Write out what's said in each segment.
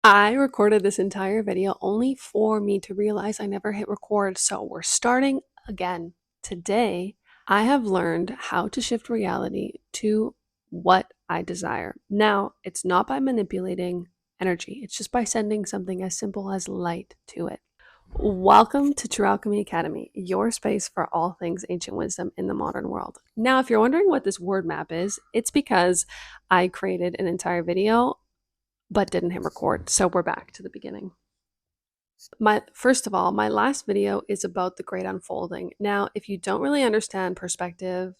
I recorded this entire video only for me to realize I never hit record, so we're starting again. Today, I have learned how to shift reality to what I desire. Now, it's not by manipulating energy, it's just by sending something as simple as light to it. Welcome to True Alchemy Academy, your space for all things ancient wisdom in the modern world. Now, if you're wondering what this word map is, it's because I created an entire video but didn't hit record. So we're back to the beginning. First of all, my last video is about the great unfolding. Now, if you don't really understand perspective,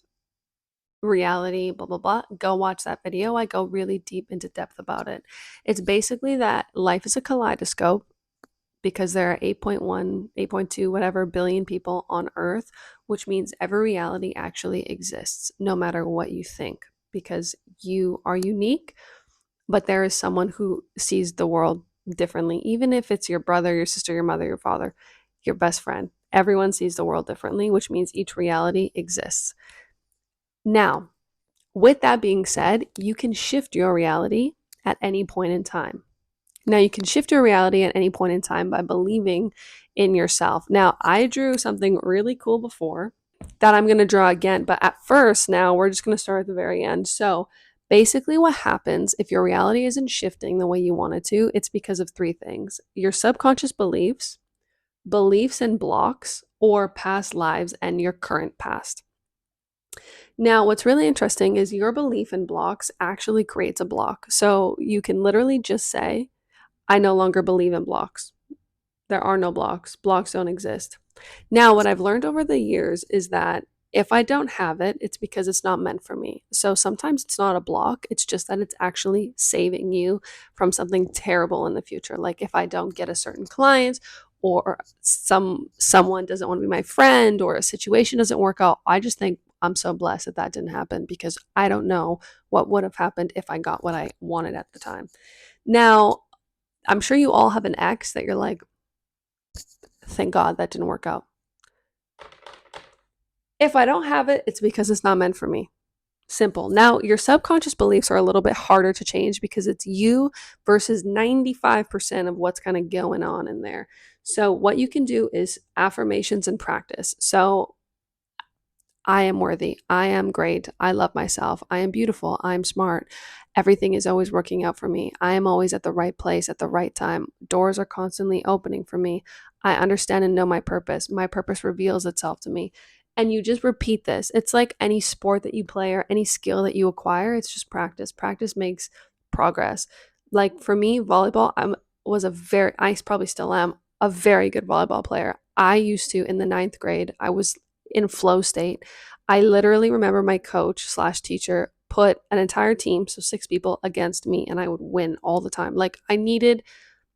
reality, blah blah blah, go watch that video. I go really deep into depth about it. It's basically that life is a kaleidoscope because there are 8.1, 8.2, whatever billion people on Earth, which means every reality actually exists, no matter what you think, because you are unique, but there is someone who sees the world differently, even if it's your brother, your sister, your mother, your father, your best friend. Everyone sees the world differently, which means each reality exists. Now, with that being said, you can shift your reality at any point in time. Now, you can shift your reality at any point in time by believing in yourself. Now, I drew something really cool before that I'm going to draw again, but at first, now we're just going to start at the very end. So, basically, what happens if your reality isn't shifting the way you want it to, it's because of three things: your subconscious beliefs, beliefs and blocks, or past lives and your current past. Now, what's really interesting is your belief in blocks actually creates a block. So, you can literally just say, I no longer believe in blocks. There are no blocks. Blocks don't exist. Now, what I've learned over the years is that if I don't have it, it's because it's not meant for me. So sometimes it's not a block, it's just that it's actually saving you from something terrible in the future. Like if I don't get a certain client, or someone doesn't want to be my friend, or a situation doesn't work out, I just think I'm so blessed that that didn't happen, because I don't know what would have happened if I got what I wanted at the time. Now, I'm sure you all have an ex that you're like, thank God that didn't work out. If I don't have it, it's because it's not meant for me. Simple. Now, your subconscious beliefs are a little bit harder to change because it's you versus 95% of what's kind of going on in there. So, what you can do is affirmations and practice. So, I am worthy. I am great. I love myself. I am beautiful. I'm smart. Everything is always working out for me. I am always at the right place at the right time. Doors are constantly opening for me. I understand and know my purpose. My purpose reveals itself to me. And you just repeat this. It's like any sport that you play or any skill that you acquire, it's just practice. Practice makes progress. Like for me, volleyball, I probably still am a very good volleyball player. I used to, in the ninth grade, I was in flow state. I literally remember my coach slash teacher put an entire team, so six people, against me, and I would win all the time. Like I needed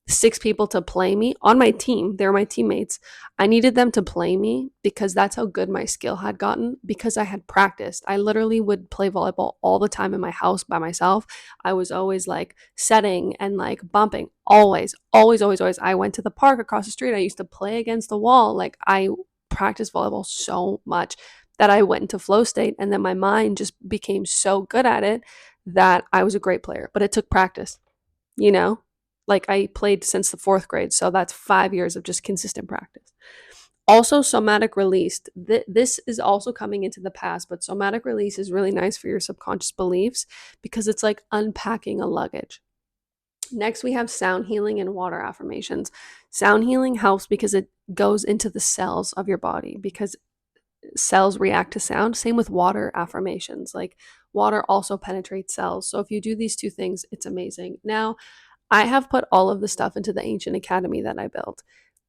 six people to play me on my team. They're my teammates. I needed them to play me because that's how good my skill had gotten, because I had practiced. I literally would play volleyball all the time in my house by myself. I was always like setting and like bumping. Always, always, always, always. I went to the park across the street. I used to play against the wall. Like I practiced volleyball so much that I went into flow state, and then my mind just became so good at it that I was a great player. But it took practice, you know? Like I played since the fourth grade, so that's 5 years of just consistent practice. Also, somatic release. This is also coming into the past, but somatic release is really nice for your subconscious beliefs because it's like unpacking a luggage. Next, we have sound healing and water affirmations. Sound healing helps because it goes into the cells of your body, because cells react to sound. Same with water affirmations. Like water also penetrates cells. So if you do these two things, it's amazing. Now, I have put all of the stuff into the Ancient Academy that I built.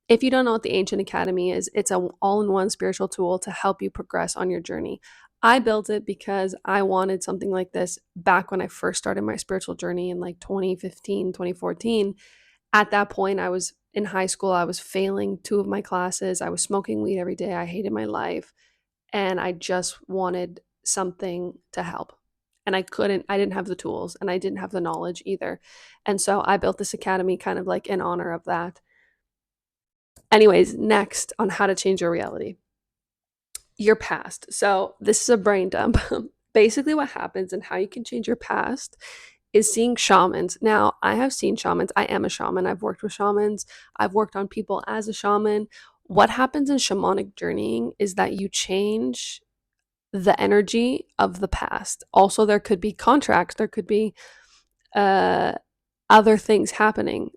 If you don't know what the Ancient Academy is, it's an all in one spiritual tool to help you progress on your journey. I built it because I wanted something like this back when I first started my spiritual journey in like 2015, 2014. At that point, I was in high school. I was failing two of my classes. I was smoking weed every day. I hated my life. And I just wanted something to help. And I didn't have the tools, and I didn't have the knowledge either. And so I built this academy kind of like in honor of that. Anyways, next on how to change your reality, your past. So this is a brain dump. Basically, what happens and how you can change your past is seeing shamans. Now, I have seen shamans. I am a shaman. I've worked with shamans. I've worked on people as a shaman. What happens in shamanic journeying is that you change the energy of the past. Also, there could be contracts, there could be uh, other things happening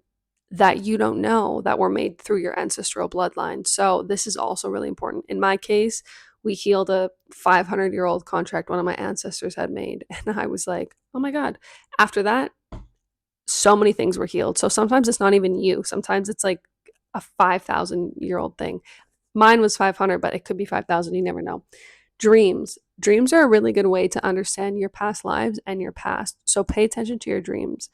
that you don't know that were made through your ancestral bloodline. So, this is also really important. In my case, we healed a 500-year-old contract one of my ancestors had made. And I was like, oh my God. After that, so many things were healed. So sometimes it's not even you. Sometimes it's like a 5,000-year-old thing. Mine was 500, but it could be 5,000. You never know. Dreams. Dreams are a really good way to understand your past lives and your past. So pay attention to your dreams.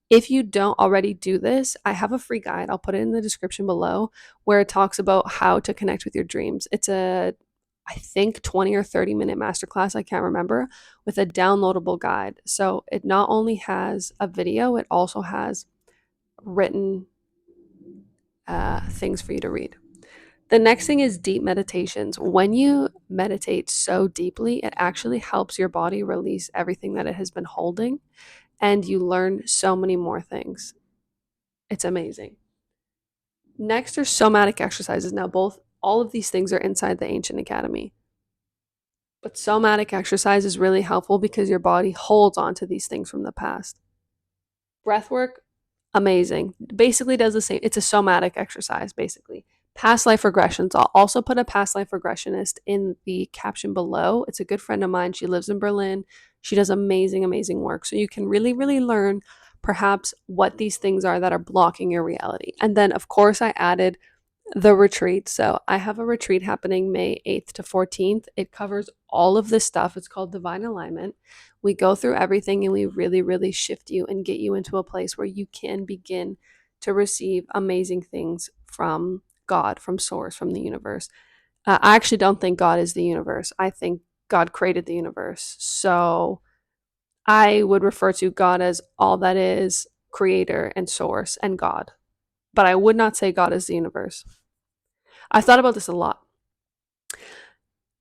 If you don't already do this, I have a free guide. I'll put it in the description below where it talks about how to connect with your dreams. It's a, I think, 20 or 30-minute masterclass. I can't remember, with a downloadable guide. So it not only has a video, it also has written things for you to read. The next thing is deep meditations. When you meditate so deeply, it actually helps your body release everything that it has been holding, and you learn so many more things. It's amazing. Next are somatic exercises. Now, all of these things are inside the Ancient Academy. But somatic exercise is really helpful because your body holds on to these things from the past. Breath work, amazing. Basically does the same. It's a somatic exercise, basically. Past life regressions. I'll also put a past life regressionist in the caption below. It's a good friend of mine. She lives in Berlin. She does amazing, amazing work. So you can really, really learn perhaps what these things are that are blocking your reality. And then, of course, I added the retreat. So I have a retreat happening May 8th to 14th. It covers all of this stuff. It's called Divine Alignment. We go through everything and we really, really shift you and get you into a place where you can begin to receive amazing things from God, from Source, from the universe. I actually don't think God is the universe. I think God created the universe. So I would refer to God as all that is, creator and source and God. But I would not say God is the universe. I thought about this a lot.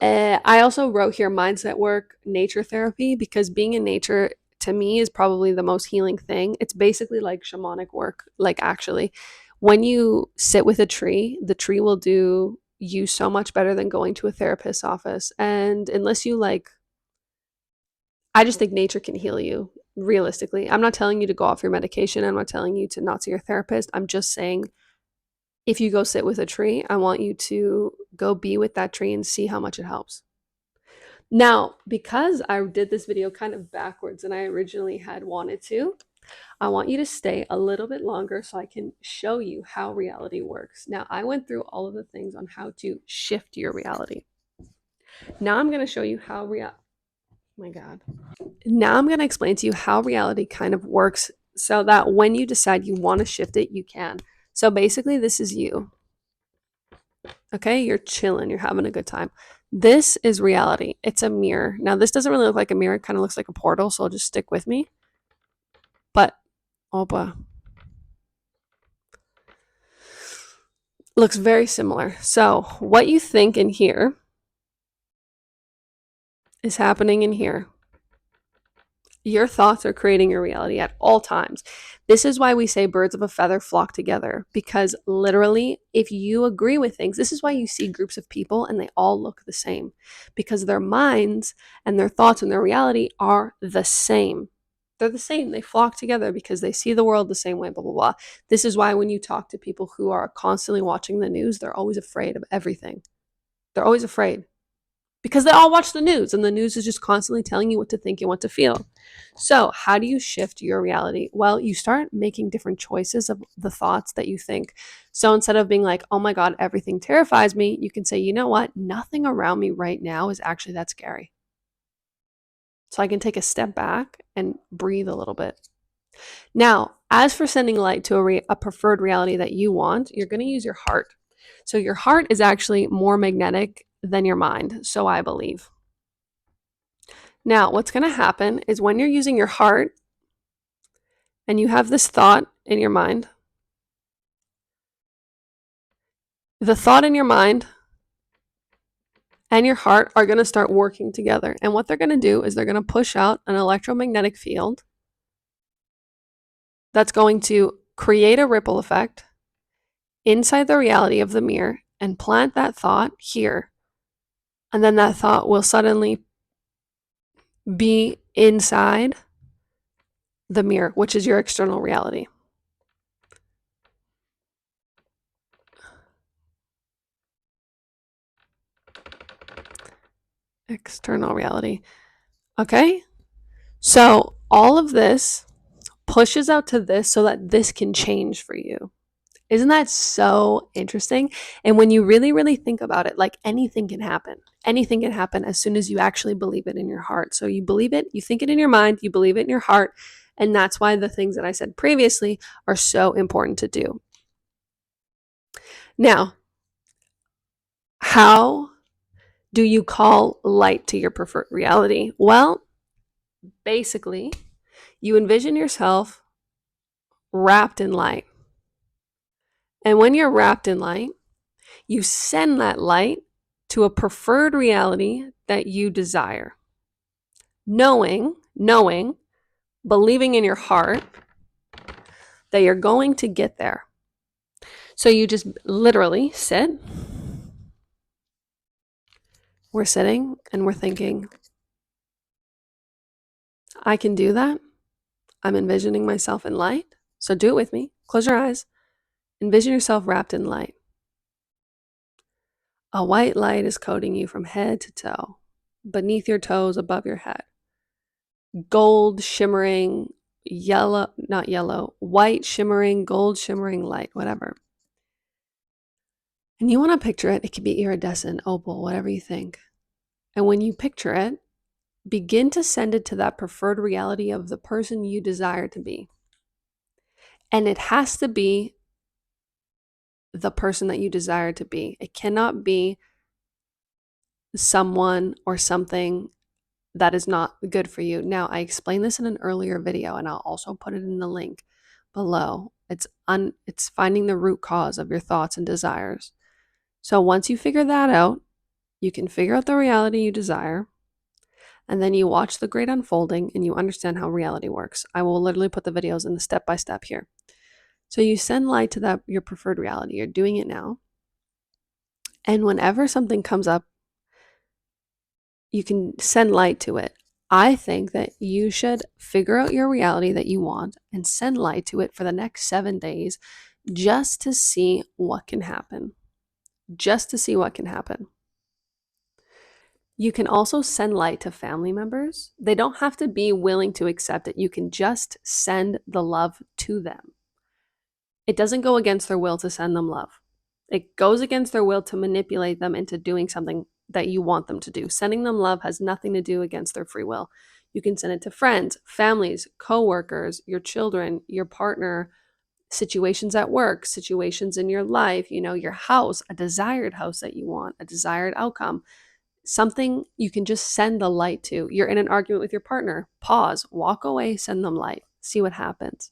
I also wrote here mindset work, nature therapy, because being in nature to me is probably the most healing thing. It's basically like shamanic work. Like, actually, when you sit with a tree, the tree will do you so much better than going to a therapist's office. And unless you like, I just think nature can heal you realistically. I'm not telling you to go off your medication. I'm not telling you to not see your therapist. I'm just saying, if you go sit with a tree, I want you to go be with that tree and see how much it helps. Now, because I did this video kind of backwards than I originally had wanted to, I want you to stay a little bit longer so I can show you how reality works. Now, I went through all of the things on how to shift your reality. Now I'm going to show you how my God. Now I'm going to explain to you how reality kind of works so that when you decide you want to shift it, you can. So basically, this is you. Okay, you're chilling, you're having a good time. This is reality. It's a mirror. Now, this doesn't really look like a mirror, it kind of looks like a portal, so just stick with me. But, opa. Looks very similar. So, what you think in here is happening in here. Your thoughts are creating your reality at all times. This is why we say birds of a feather flock together, because literally, if you agree with things, this is why you see groups of people and they all look the same, because their minds and their thoughts and their reality are the same. They're the same. They flock together because they see the world the same way, blah, blah, blah. This is why when you talk to people who are constantly watching the news, they're always afraid of everything. They're always afraid because they all watch the news, and the news is just constantly telling you what to think and what to feel. So, how do you shift your reality? Well, you start making different choices of the thoughts that you think. So, instead of being like, oh my God, everything terrifies me, you can say, you know what? Nothing around me right now is actually that scary. So, I can take a step back and breathe a little bit. Now, as for sending light to a preferred reality that you want, you're going to use your heart. So, your heart is actually more magnetic than your mind, so I believe. Now, what's going to happen is when you're using your heart and you have this thought in your mind, the thought in your mind and your heart are going to start working together. And what they're going to do is they're going to push out an electromagnetic field that's going to create a ripple effect inside the reality of the mirror and plant that thought here. And then that thought will suddenly be inside the mirror, which is your external reality. External reality. Okay? So all of this pushes out to this so that this can change for you. Isn't that so interesting? And when you really, really think about it, like anything can happen. Anything can happen as soon as you actually believe it in your heart. So you believe it, you think it in your mind, you believe it in your heart. And that's why the things that I said previously are so important to do. Now, how do you call light to your preferred reality? Well, basically, you envision yourself wrapped in light. And when you're wrapped in light, you send that light to a preferred reality that you desire. Knowing, believing in your heart that you're going to get there. So you just literally sit. We're sitting and we're thinking, I can do that. I'm envisioning myself in light. So do it with me. Close your eyes. Envision yourself wrapped in light. A white light is coating you from head to toe, beneath your toes, above your head. Gold shimmering, white shimmering, gold shimmering light, whatever. And you want to picture it. It could be iridescent, opal, whatever you think. And when you picture it, begin to send it to that preferred reality of the person you desire to be. And it has to be the person that you desire to be. It cannot be someone or something that is not good for you. Now, I explained this in an earlier video, and I'll also put it in the link below. It's finding the root cause of your thoughts and desires. So once you figure that out, you can figure out the reality you desire, and then you watch the great unfolding and you understand how reality works. I will literally put the videos in the step-by-step here. So you send light to your preferred reality. You're doing it now. And whenever something comes up, you can send light to it. I think that you should figure out your reality that you want and send light to it for the next 7 days just to see what can happen. Just to see what can happen. You can also send light to family members. They don't have to be willing to accept it. You can just send the love to them. It doesn't go against their will to send them love. It goes against their will to manipulate them into doing something that you want them to do. Sending them love has nothing to do against their free will. You can send it to friends, families, coworkers, your children, your partner, situations at work, situations in your life, your house, a desired house that you want, a desired outcome. Something you can just send the light to. You're in an argument with your partner. Pause, walk away, send them light. See what happens.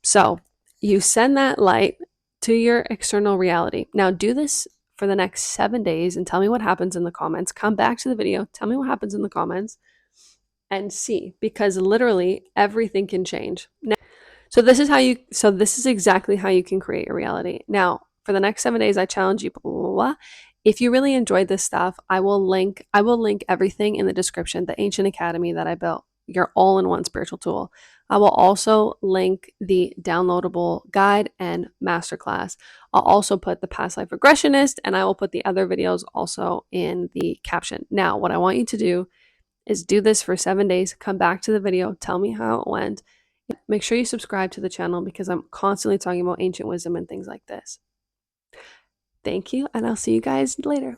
So you send that light to your external reality. Now do this for the next 7 days and tell me what happens in the comments. Come back to the video, tell me what happens in the comments and see, because literally everything can change. Now, so this is exactly how you can create your reality. Now, for the next 7 days, I challenge you, blah, blah, blah. If you really enjoyed this stuff, I will link everything in the description, the Ancient Academy that I built, your all-in-one spiritual tool. I will also link the downloadable guide and masterclass. I'll also put the past life regressionist, and I will put the other videos also in the caption. Now, what I want you to do is do this for 7 days, come back to the video, tell me how it went. Make sure you subscribe to the channel because I'm constantly talking about ancient wisdom and things like this. Thank you, and I'll see you guys later.